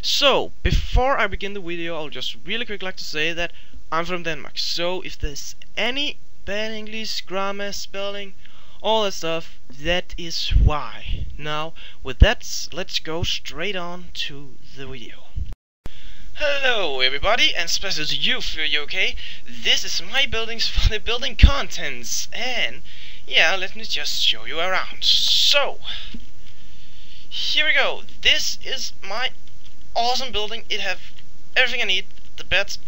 So, before I begin the video, I'll just really quick like to say that I'm from Denmark. So, if there's any bad English, grammar, spelling, all that stuff, that is why. Now, with that, let's go straight on to the video. Hello everybody, and special to you, FyreUK. This is my buildings for the building contents, and yeah, let me just show you around. So, here we go. This is my awesome building. It have everything I need: the bed,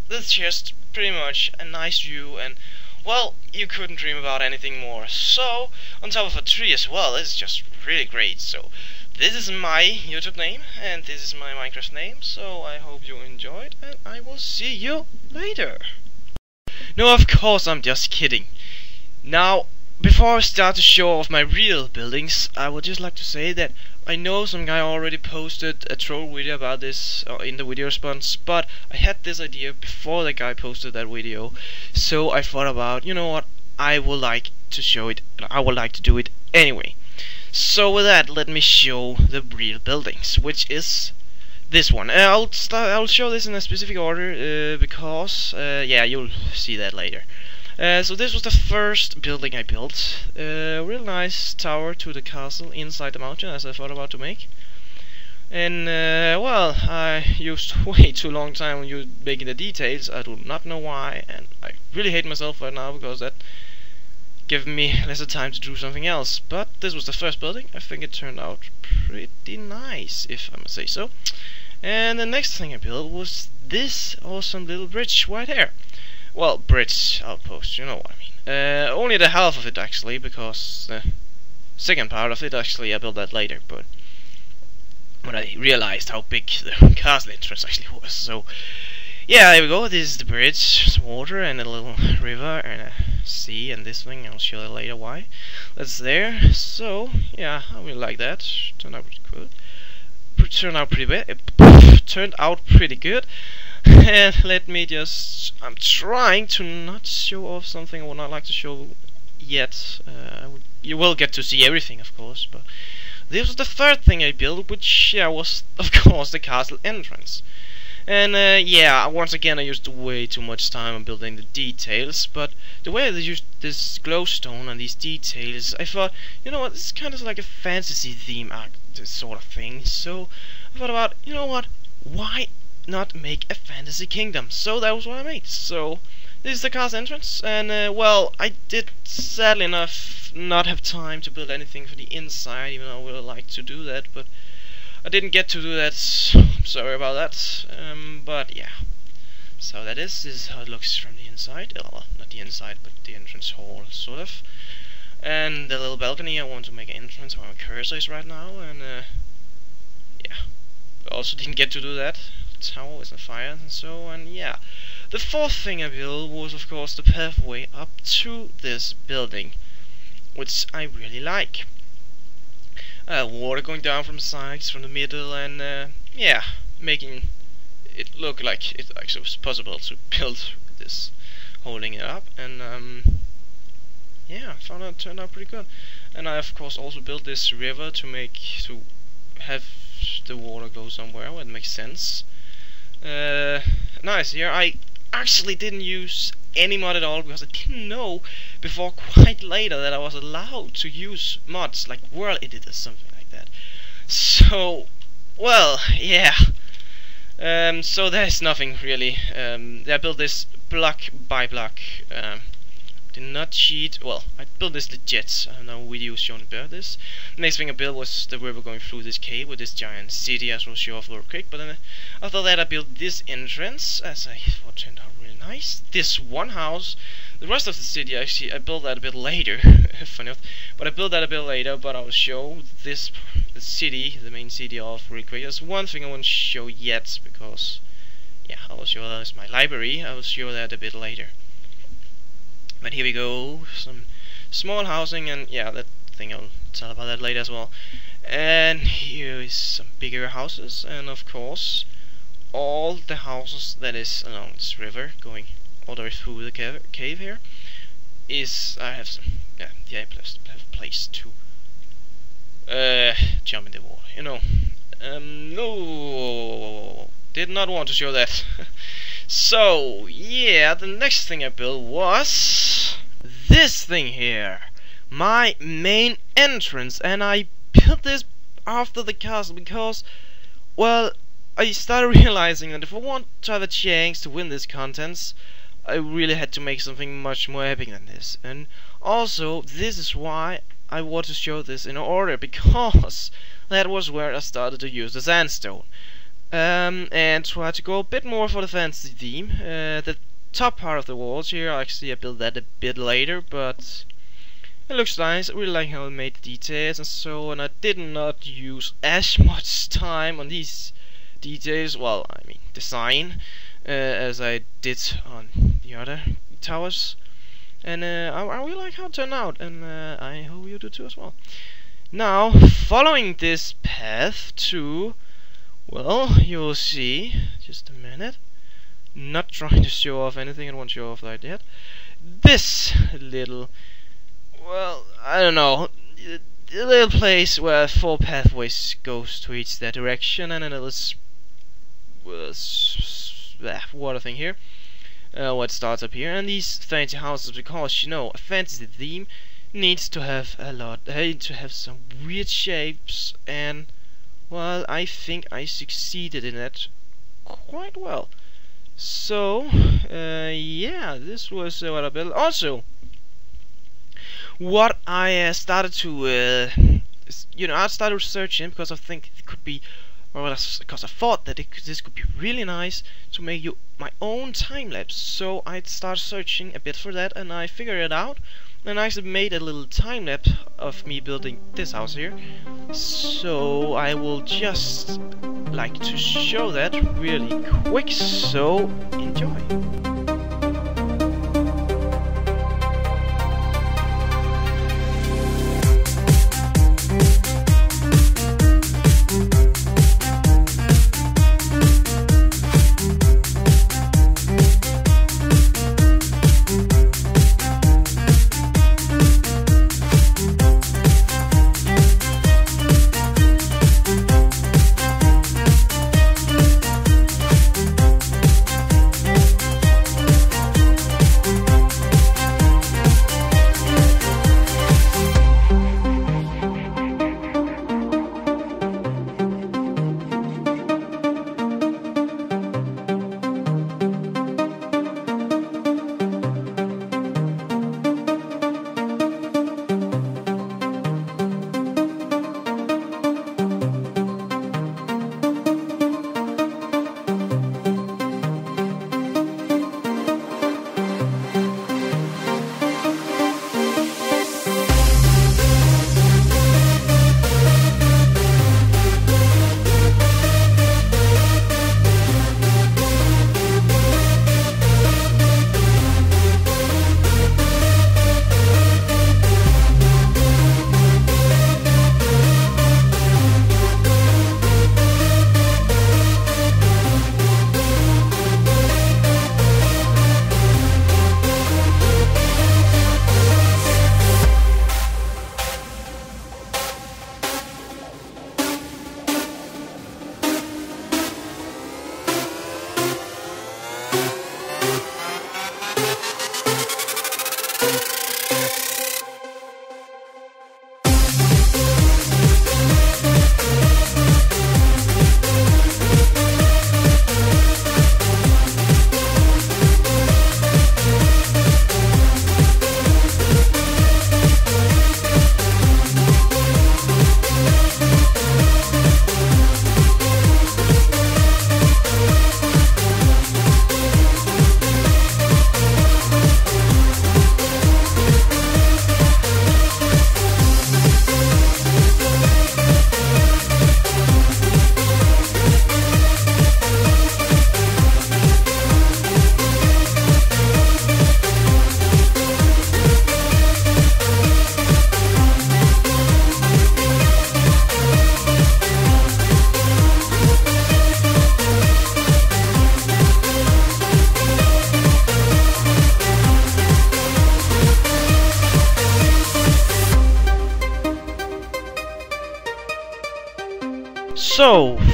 the chest, pretty much a nice view, and well, you couldn't dream about anything more. So, on top of a tree as well, it's just really great. So, this is my YouTube name, and this is my Minecraft name, so I hope you enjoyed, and I will see you later. No, of course, I'm just kidding. Now, before I start to show off my real buildings, I would just like to say that I know some guy already posted a troll video about this in the video response, but I had this idea before the guy posted that video, so I thought about, you know what, I would like to show it, and I would like to do it anyway. So with that, let me show the real buildings, which is this one. I'll show this in a specific order because yeah, you'll see that later. So this was the first building I built. Real nice tower to the castle inside the mountain, as I thought about to make. And well, I used way too long time on you making the details. I do not know why, and I really hate myself right now because that gave me lesser time to do something else. But this was the first building. I think it turned out pretty nice, if I must say so. And the next thing I built was this awesome little bridge right here. Well, bridge outpost, you know what I mean. Only the half of it actually, because the second part of it actually I built that later, but when I realized how big the castle entrance actually was. So yeah, there we go. This is the bridge, some water and a little river and a sea, and this thing I'll show you later why that's there. So yeah, I really like that. Turned out pretty good. Turned out pretty good. And let me just, I'm trying to not show off something I would not like to show yet. You will get to see everything, of course, but this was the third thing I built, which yeah, was of course the castle entrance. And yeah, once again I used way too much time on building the details, but the way they used this glowstone and these details, I thought, you know what, this is kind of like a fantasy theme act, this sort of thing. So I thought about, you know what, why not make a fantasy kingdom? So that was what I made. So this is the castle entrance, and well, I did sadly enough not have time to build anything for the inside, even though I would like to do that, but I didn't get to do that. I'm sorry about that. But yeah, so this is how it looks from the inside. Well, not the inside, but the entrance hall, sort of. And the little balcony, I want to make an entrance where my cursor is right now, and yeah, I also didn't get to do that. Tower is on fire and so, and yeah, the fourth thing I built was of course the pathway up to this building, which I really like. Water going down from sides, from the middle, and yeah, making it look like it actually was possible to build this, holding it up, and yeah, I found it turned out pretty good. And I of course also built this river to have the water go somewhere where it makes sense. Nice. Here I actually didn't use any mod at all because I didn't know before quite later that I was allowed to use mods like World Edit or something like that. So, well, yeah. So there's nothing really. I built this block by block. Did not cheat. Well, I built this legit. I have no videos showing about this. Next thing I built was the river going through this cave with this giant city, as we'll show off real quick. But then after that I built this entrance, as I thought turned out really nice. This one house. The rest of the city actually I built that a bit later. Funny enough. But I built that a bit later, but I will show the city, the main city off real quick. There's one thing I won't show yet because yeah, I will show that as my library. I will show that a bit later. But here we go, some small housing, and yeah, that thing I'll tell about that later as well. And here is some bigger houses, and of course all the houses that is along this river going all the way through the cave here is I have some yeah I have a place to jump in the water, you know. No, did not want to show that. So, yeah, the next thing I built was this thing here. My main entrance, and I built this after the castle because, well, I started realizing that if I want to have a chance to win this contest, I really had to make something much more epic than this. And also, this is why I want to show this in order, because that was where I started to use the sandstone. And try to go a bit more for the fantasy theme. The top part of the walls here, actually I built that a bit later, but it looks nice. I really like how I made the details and so on. I did not use as much time on these details, well, I mean design, as I did on the other towers. And I really like how it turned out, and I hope you do too as well. Now, following this path to, well, you'll see, just a minute, not trying to show off anything, I don't want to show off like that. This little, well, I don't know, a little place where 4 pathways goes to each that direction, and then a little water thing here. What starts up here, and these fancy houses, because you know a fantasy theme needs to have some weird shapes, and well, I think I succeeded in that quite well. So yeah, this was what I built. Also, what I started to I started researching because I think it could be, or because I thought that this could be really nice to make my own time lapse. So I started searching a bit for that, and I figured it out, and I actually made a little time lapse of me building this house here. So I will just like to show that really quick. So enjoy.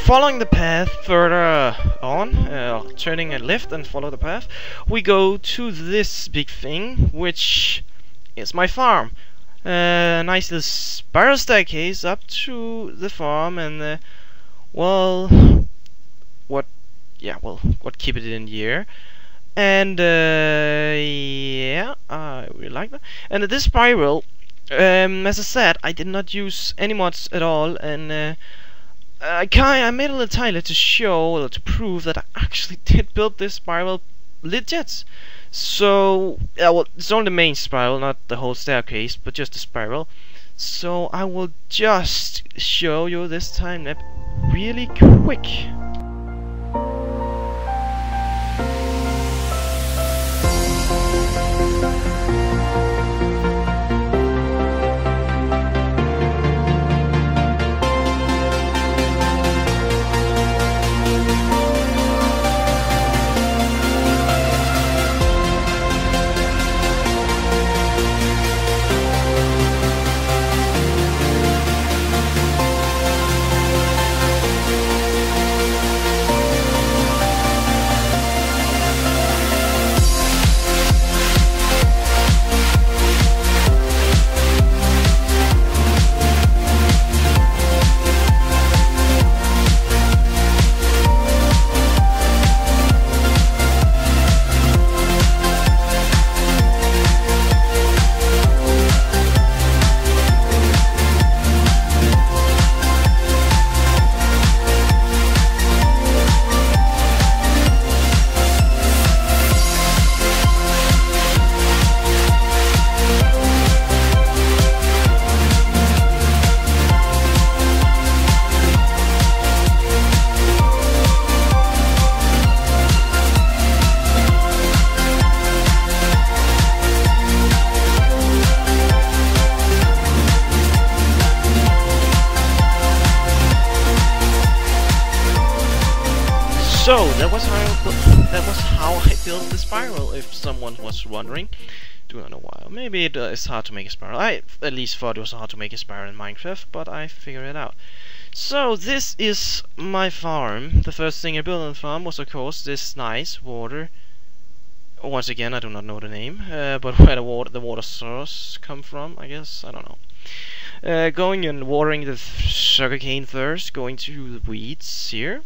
following the path further on, turning a left and follow the path, we go to this big thing, which is my farm. Nice little spiral staircase up to the farm, and well, what keep it in here. And yeah, I really like that. And this spiral, as I said, I did not use any mods at all, and I made a little title to show, or to prove that I actually did build this spiral legit. So, well, it's only the main spiral, not the whole staircase, but just the spiral. So I will just show you this time lapse really quick. So that was how I built the spiral. If someone was wondering, do not know why. Maybe it is hard to make a spiral. I at least thought it was hard to make a spiral in Minecraft, but I figured it out. So this is my farm. The first thing I built on the farm was, of course, this nice water. Once again, I do not know the name, but where the water source come from, I guess, I don't know. Going and watering the sugarcane first, going to the weeds here.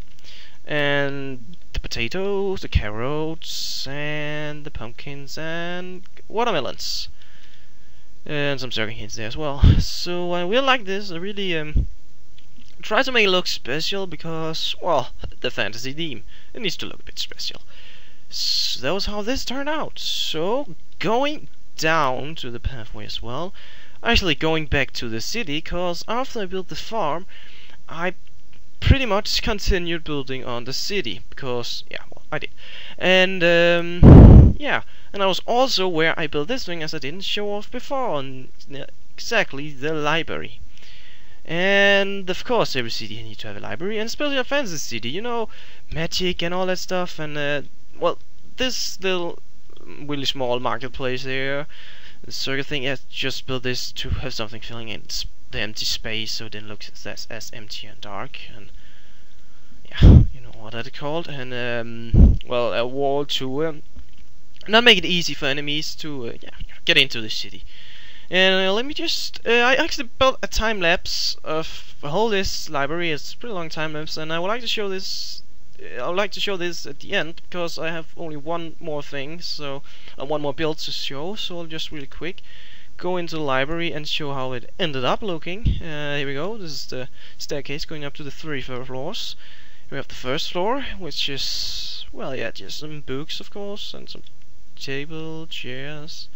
And the potatoes, the carrots, and the pumpkins, and watermelons, and some sugar canes there as well. So I really like this. I really try to make it look special because, well, the fantasy theme, it needs to look a bit special. So that was how this turned out. So going down to the pathway as well, actually going back to the city, cause after I built the farm, I pretty much continued building on the city, because, yeah, well, I did. And, yeah, and I was also where I built this thing, as I didn't show off before, on exactly the library. And, of course, every city needs to have a library, and especially a fantasy city, you know, magic and all that stuff, and, well, this little, really small marketplace here, the circuit thing, I just built this to have something filling in the empty space, so it didn't look as empty and dark, and yeah, you know what that's called. And well, a wall to not make it easy for enemies to yeah, get into the city. And let me just I actually built a time lapse of the whole this library. It's a pretty long time lapse, and I would like to show this. I would like to show this at the end because I have only one more thing, so one more build to show. So I'll just really quick go into the library and show how it ended up looking. Here we go. This is the staircase going up to the 3 floors. We have the first floor, which is, well, yeah, just some books, of course, and some table, chairs,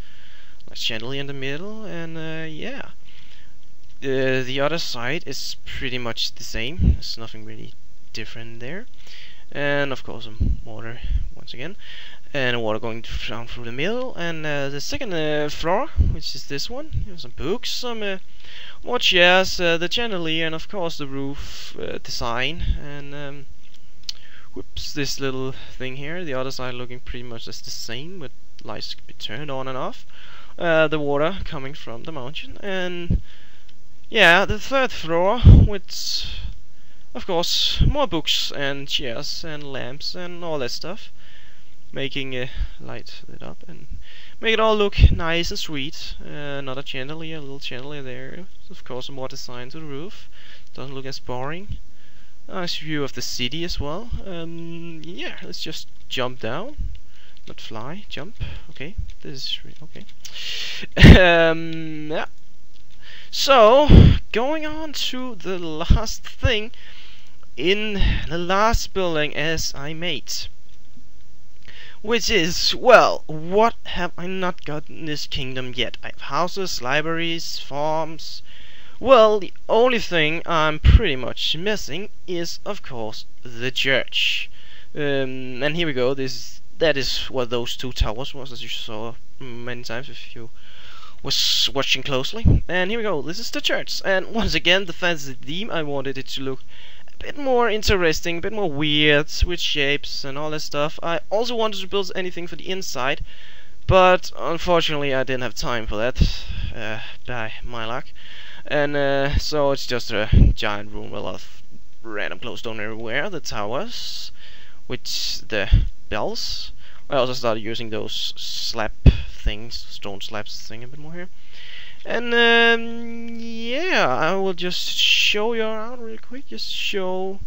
like chandelier in the middle, and yeah. The other side is pretty much the same. There's nothing really different there. And of course some water once again, and water going down through the middle. And the second floor, which is this one, you have some books, some more chairs, the chandelier, and of course the roof design, and whoops, this little thing here. The other side looking pretty much as the same, with lights could be turned on and off. The water coming from the mountain, and yeah, the third floor, which of course, more books and chairs and lamps and all that stuff, making light it up and make it all look nice and sweet. Another chandelier, a little chandelier there. Of course, more design to the roof. Doesn't look as boring. Nice view of the city as well. Yeah, let's just jump down. Not fly, jump. Okay, this is okay. Yeah. So, going on to the last thing in the last building as I made, which is, well, what have I not got in this kingdom yet? I have houses, libraries, farms. Well, the only thing I'm pretty much missing is, of course, the church. And here we go. That is what those two towers was, as you saw many times if you was watching closely. And here we go. This is the church. And once again, the fantasy theme. I wanted it to look a bit more interesting, a bit more weird, with shapes and all that stuff. I also wanted to build anything for the inside, but unfortunately I didn't have time for that, by my luck. And so it's just a giant room with a lot of random glowstone everywhere. The towers, with the bells. I also started using those slab things, stone slabs thing a bit more here. And yeah, I will just show you around real quick. Just show.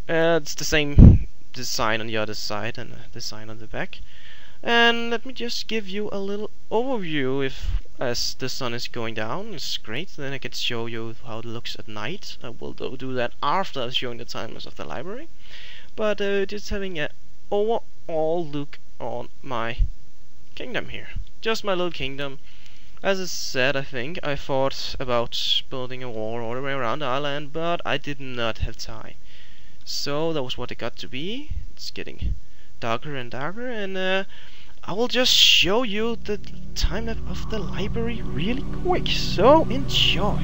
It's the same design on the other side and the design on the back. And let me just give you a little overview. If as the sun is going down, it's great. Then I can show you how it looks at night. I will do that after showing the timers of the library. But just having an overall look on my kingdom here. Just my little kingdom. As I said, I think I thought about building a wall all the way around the island, but I did not have time. So that was what it got to be. It's getting darker and darker, and I will just show you the time lapse of the library really quick. So enjoy.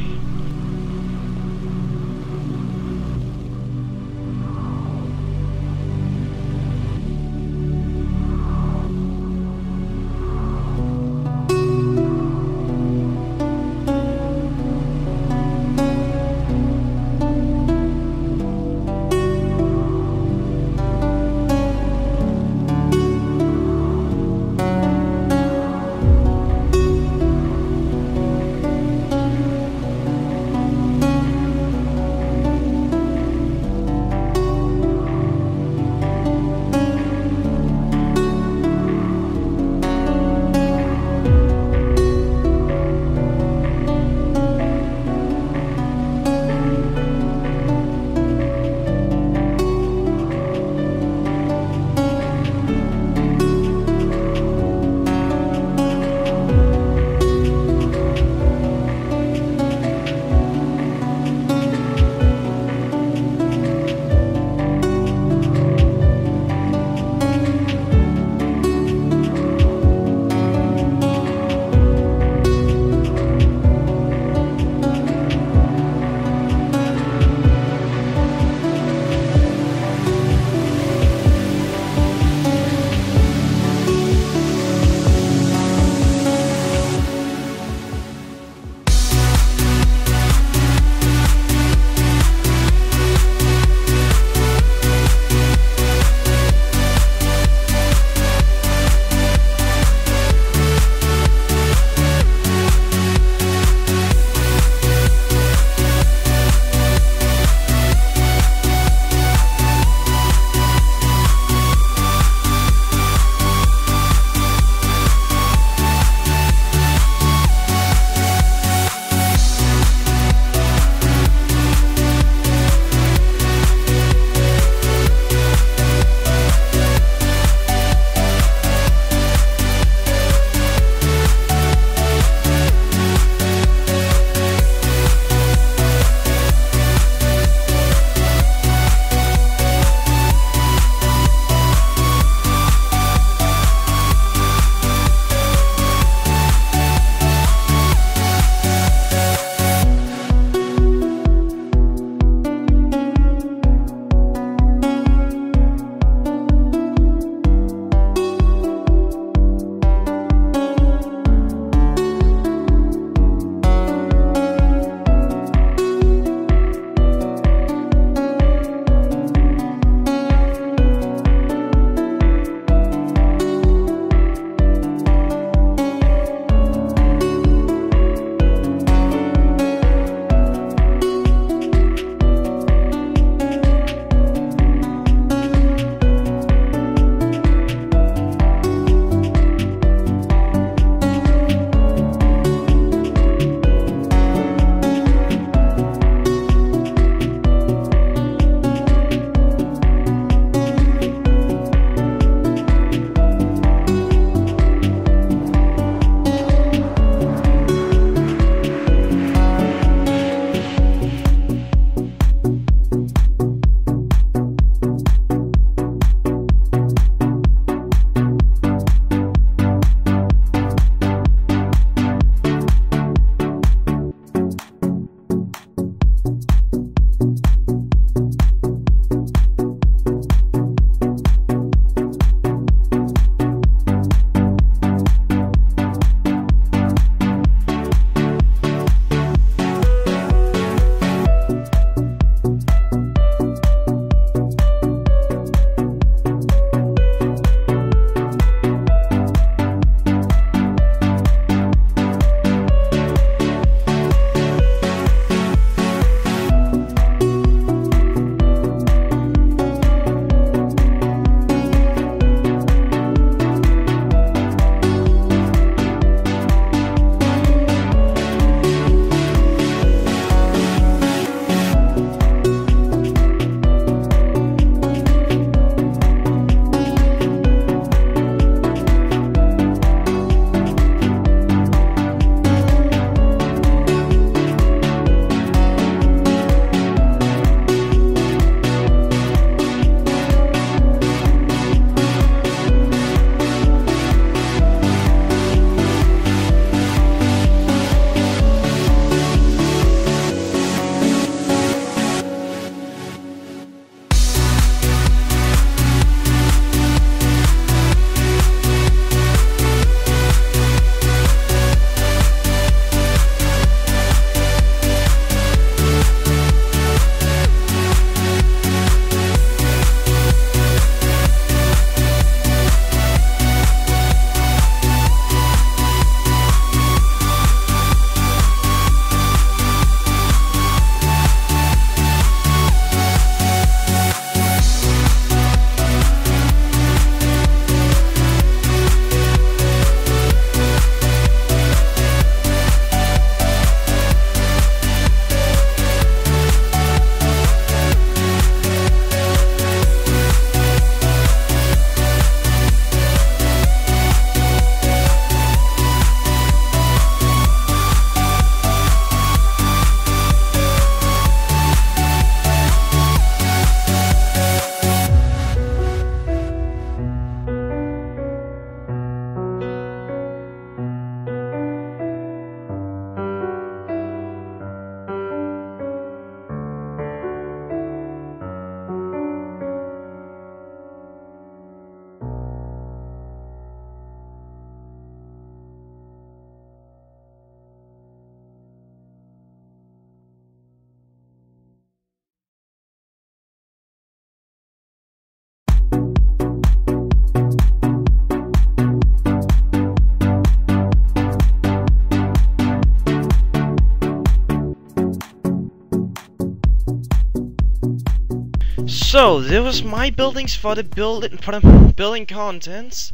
So there was my buildings for the building contents.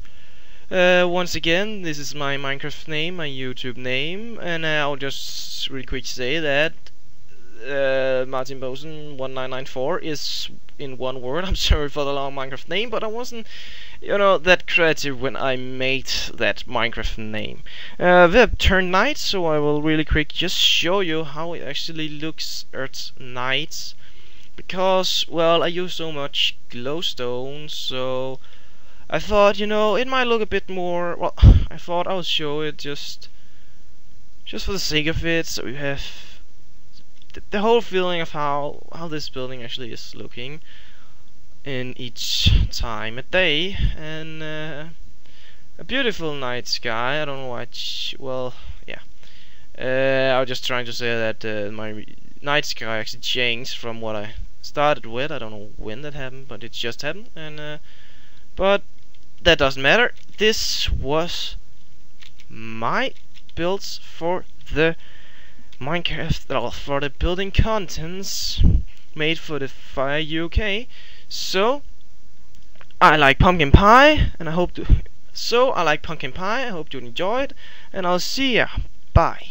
Once again, this is my Minecraft name, my YouTube name, and I'll just really quick say that Martin Bosen 1994 is in one word. I'm sorry for the long Minecraft name, but I wasn't, that creative when I made that Minecraft name. We have turned night, so I will really quick just show you how it actually looks at night. Because, well, I use so much glowstone, so I thought, it might look a bit more. Well, I thought I would show it just for the sake of it, so you have the whole feeling of how this building actually is looking in each time of day, and a beautiful night sky. I don't know why. Well, yeah. I was just trying to say that my night sky actually changed from what I started with. I don't know when that happened, but it just happened, and but that doesn't matter. This was my builds for the Minecraft, for the building contents made for the FyreUK. So I like pumpkin pie, and I hope to. So I like pumpkin pie. I hope you enjoyed, and I'll see ya. Bye.